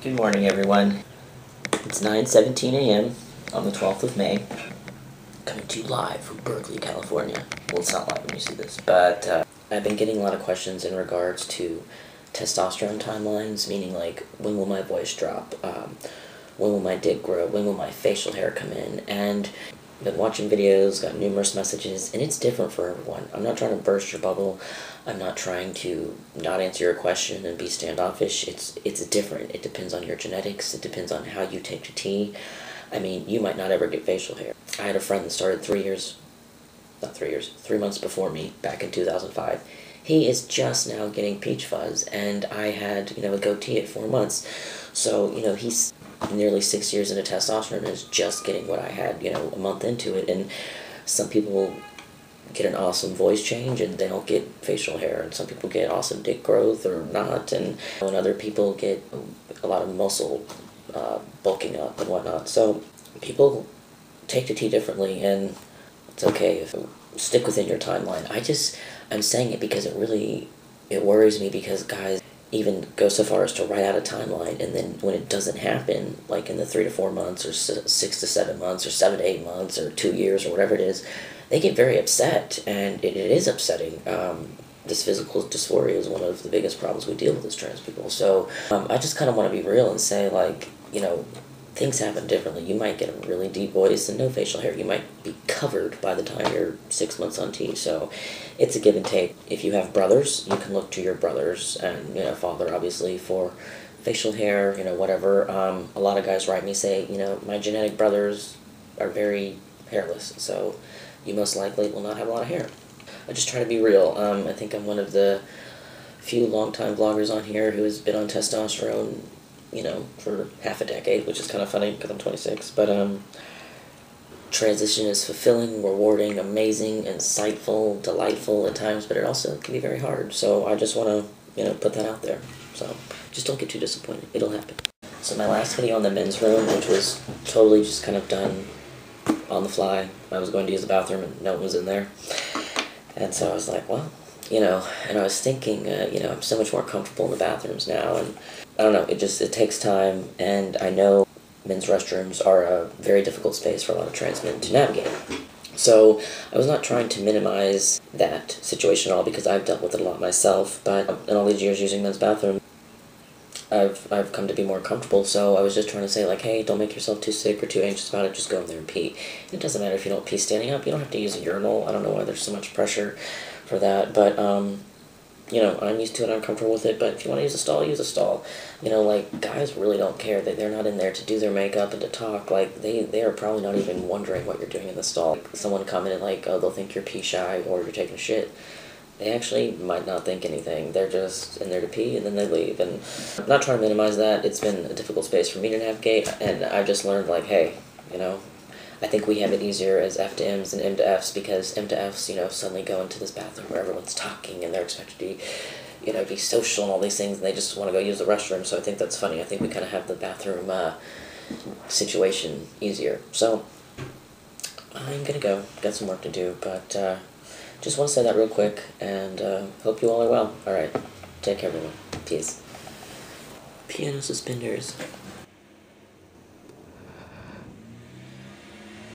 Good morning, everyone. It's 9:17 a.m. on the 12th of May, coming to you live from Berkeley, California. Well, it's not live when you see this, but I've been getting a lot of questions in regards to testosterone timelines, meaning like, when will my voice drop? When will my dick grow? When will my facial hair come in? And I've been watching videos, got numerous messages, and it's different for everyone. I'm not trying to burst your bubble. I'm not trying to not answer your question and be standoffish. It's different. It depends on your genetics. It depends on how you take to tea. I mean, you might not ever get facial hair. I had a friend that started 3 months before me, back in 2005. He is just now getting peach fuzz, and I had, a goatee at 4 months. So, he's nearly 6 years into testosterone and is just getting what I had, a month into it. And some people get an awesome voice change and they don't get facial hair, and some people get awesome dick growth or not, and other people get a lot of muscle bulking up and whatnot. So people take to tea differently, and it's okay if you stick within your timeline. I'm saying it because it worries me, because guys even go so far as to write out a timeline, and then when it doesn't happen, like in the 3 to 4 months, or 6 to 7 months, or 7 to 8 months, or 2 years, or whatever it is, they get very upset, and it is upsetting. This physical dysphoria is one of the biggest problems we deal with as trans people. So I just kind of want to be real and say, like, things happen differently. You might get a really deep voice and no facial hair. You might be covered by the time you're 6 months on tea. So it's a give and take. If you have brothers, you can look to your brothers and, father, obviously, for facial hair, whatever. A lot of guys write me, say, my genetic brothers are very hairless, so you most likely will not have a lot of hair. I just try to be real. I think I'm one of the few long-time vloggers on here who has been on testosterone, for half a decade, which is kind of funny because I'm 26, but transition is fulfilling, rewarding, amazing, insightful, delightful at times, but it also can be very hard. So I just want to, put that out there. So just don't get too disappointed. It'll happen. So my last video on the men's room, which was totally just kind of done on the fly. I was going to use the bathroom and no one was in there. And so I was like, well, and I was thinking, I'm so much more comfortable in the bathrooms now, and I don't know, it takes time, and I know men's restrooms are a very difficult space for a lot of trans men to navigate. So I was not trying to minimize that situation at all, because I've dealt with it a lot myself, but in all these years using men's bathrooms, I've come to be more comfortable. So I was just trying to say, like, hey, don't make yourself too sick or too anxious about it, just go in there and pee. It doesn't matter if you don't pee standing up, you don't have to use a urinal. I don't know why there's so much pressure for that, but I'm used to it, I'm comfortable with it. But if you want to use a stall, use a stall. Like, guys really don't care. They're not in there to do their makeup and to talk. Like, they are probably not even wondering what you're doing in the stall. Someone commented, like, oh, they'll think you're pee shy or you're taking a shit. They actually might not think anything. They're just in there to pee, and then they leave. And I'm not trying to minimize that. It's been a difficult space for me to navigate, and I've just learned, like, hey, I think we have it easier as F to M's and M to F's, because M to F's, suddenly go into this bathroom where everyone's talking and they're expected to be social and all these things, and they just want to go use the restroom. So I think that's funny. I think we kind of have the bathroom situation easier. So I'm going to go. Got some work to do, but just want to say that real quick, and hope you all are well. Alright, take care, everyone. Peace. Piano suspenders.